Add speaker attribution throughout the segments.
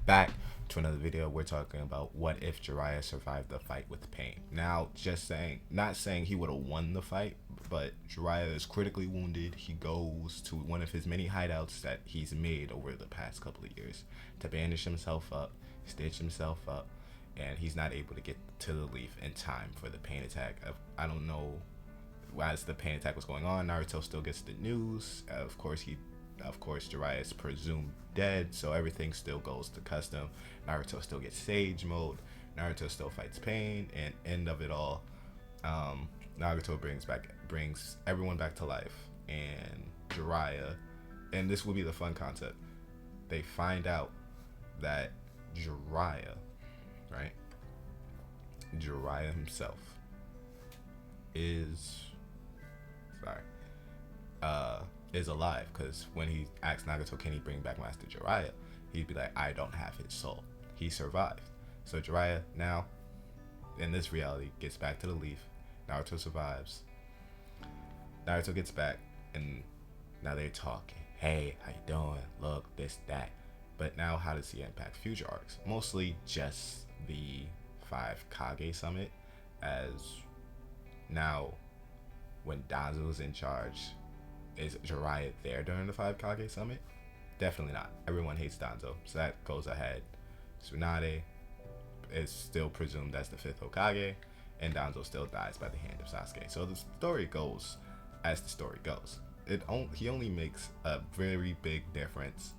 Speaker 1: back to another video. We're talking about what if Jiraiya survived the fight with Pain. Now, just saying, not saying he would have won the fight, but Jiraiya is critically wounded. He goes to one of his many hideouts that he's made over the past couple of years to bandage himself up, stitch himself up, and he's not able to get to the leaf in time for the Pain attack. I don't know. As the Pain attack was going on, Naruto still gets the news. Of course, Jiraiya is presumed dead, so everything still goes to custom. Naruto still gets Sage mode. Naruto still fights Pain, and end of it all, Naruto brings everyone back to life, and Jiraiya, and this will be the fun concept. They find out that Jiraiya, right? Jiraiya himself is sorry is alive, because when he asks Nagato, can he bring back Master Jiraiya, he'd be like, I don't have his soul. He survived. So Jiraiya now, in this reality, gets back to the leaf. Naruto survives. Naruto gets back, and now they're talking. Hey, how you doing? Look, this, that. But now, how does he impact future arcs? Mostly just the 5 Kage Summit, as now, when Danzo's in charge, is Jiraiya there during the 5 Kage Summit? Definitely not. Everyone hates Danzo, so that goes ahead. Tsunade is still presumed as the 5th Hokage, and Danzo still dies by the hand of Sasuke. So the story goes as the story goes. He only makes a very big difference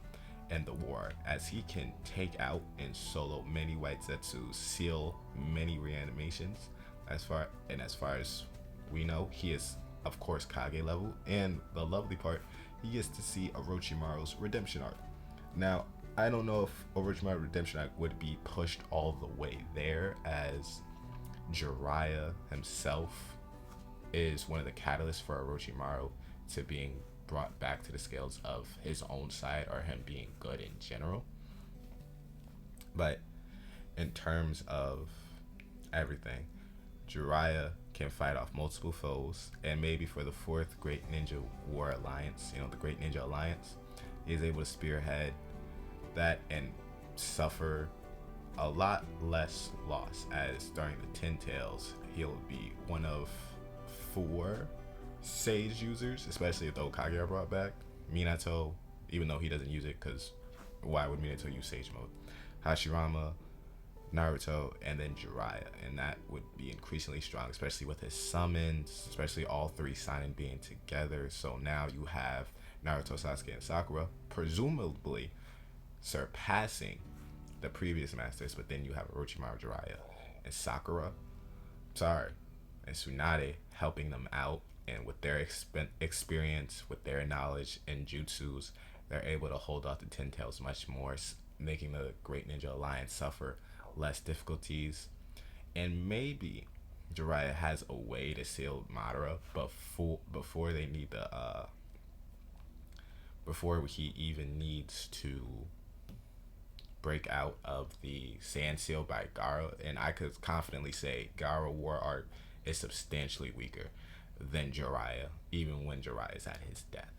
Speaker 1: in the war, as he can take out and solo many White Zetsu, seal many reanimations. As far as we know, he is of course Kage level, and the lovely part, he gets to see Orochimaru's redemption arc. Now, I don't know if Orochimaru's redemption arc would be pushed all the way there, as Jiraiya himself is one of the catalysts for Orochimaru to being brought back to the scales of his own side, or him being good in general. But in terms of everything, Jiraiya can fight off multiple foes, and maybe for the 4th Great Ninja War Alliance, the Great Ninja Alliance, he's able to spearhead that and suffer a lot less loss, as during the 10 Tails, he'll be one of 4 Sage users, especially if the Hokage are brought back. Minato, even though he doesn't use it, because why would Minato use Sage mode? Hashirama, Naruto, and then Jiraiya, and that would be increasingly strong, especially with his summons, especially all 3 Seinen being together. So now you have Naruto, Sasuke, and Sakura presumably surpassing the previous masters, but then you have Orochimaru, Jiraiya, and and Tsunade helping them out, and with their experience, with their knowledge and jutsus, they're able to hold off the 10 Tails much more, making the Great Ninja Alliance suffer less difficulties. And maybe Jiraiya has a way to seal Madara before they need the before he even needs to break out of the Sand Seal by Gaara. And I could confidently say Gaara War Arc is substantially weaker than Jiraiya, even when Jiraiya is at his death.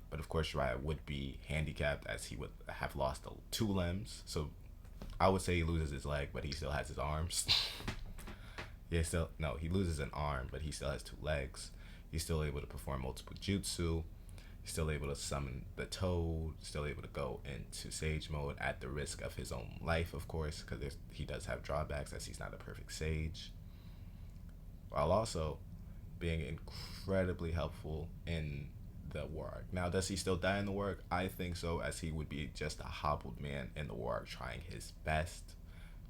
Speaker 1: But of course, Jiraiya would be handicapped, as he would have lost 2 limbs. So I would say he loses his leg, but he still has his arms. He loses an arm, but he still has 2 legs. He's still able to perform multiple jutsu. He's still able to summon the Toad. Still able to go into Sage mode at the risk of his own life, of course, because he does have drawbacks, as he's not a perfect Sage. While also being incredibly helpful in the war arc. Now, does he still die in the war arc? I think so, as he would be just a hobbled man in the war arc trying his best.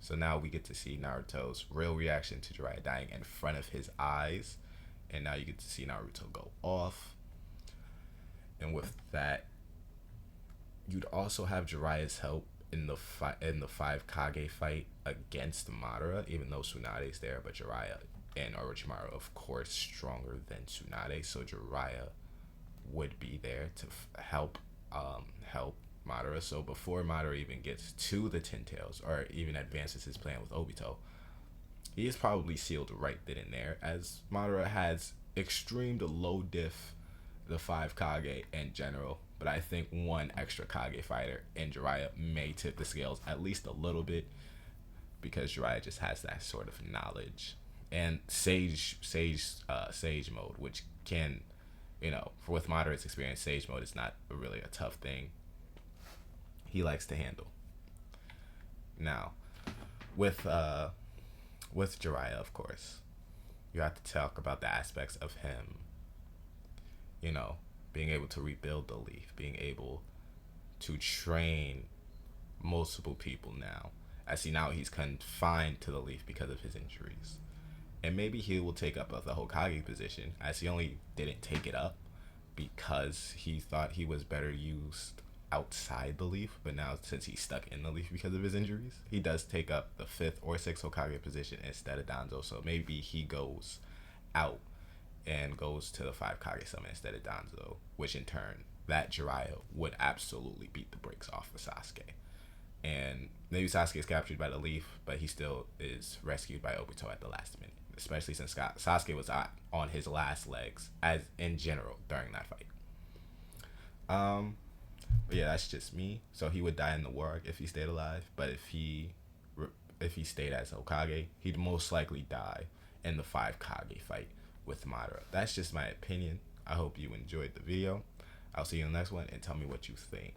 Speaker 1: So now we get to see Naruto's real reaction to Jiraiya dying in front of his eyes, and now you get to see Naruto go off. And with that, you'd also have Jiraiya's help in the 5 Kage fight against Madara, even though Tsunade's there, but Jiraiya and Orochimaru, of course, stronger than Tsunade, so Jiraiya would be there to help Madara. So before Madara even gets to the 10 Tails, or even advances his plan with Obito, he is probably sealed right then and there, as Madara has extreme to low diff the 5 Kage in general but I think one extra Kage fighter in Jiraiya may tip the scales at least a little bit, because Jiraiya just has that sort of knowledge and sage mode, which can, with moderate's experience, sage mode is not really a tough thing. He likes to handle. Now, with Jiraiya, of course, you have to talk about the aspects of him, being able to rebuild the leaf, being able to train multiple people now. As he's confined to the leaf because of his injuries. And maybe he will take up the Hokage position, as he only didn't take it up because he thought he was better used outside the leaf. But now, since he's stuck in the leaf because of his injuries, he does take up the 5th or 6th Hokage position instead of Danzo. So maybe he goes out and goes to the 5 Kage summon instead of Danzo, which in turn, that Jiraiya would absolutely beat the brakes off of Sasuke. And maybe Sasuke is captured by the leaf, but he still is rescued by Obito at the last minute, especially since Sasuke was on his last legs, as in general, during that fight. But yeah, that's just me. So he would die in the war if he stayed alive, but if he stayed as Hokage, he'd most likely die in the 5 Kage fight with Madara. That's just my opinion. I hope you enjoyed the video. I'll see you in the next one, and tell me what you think.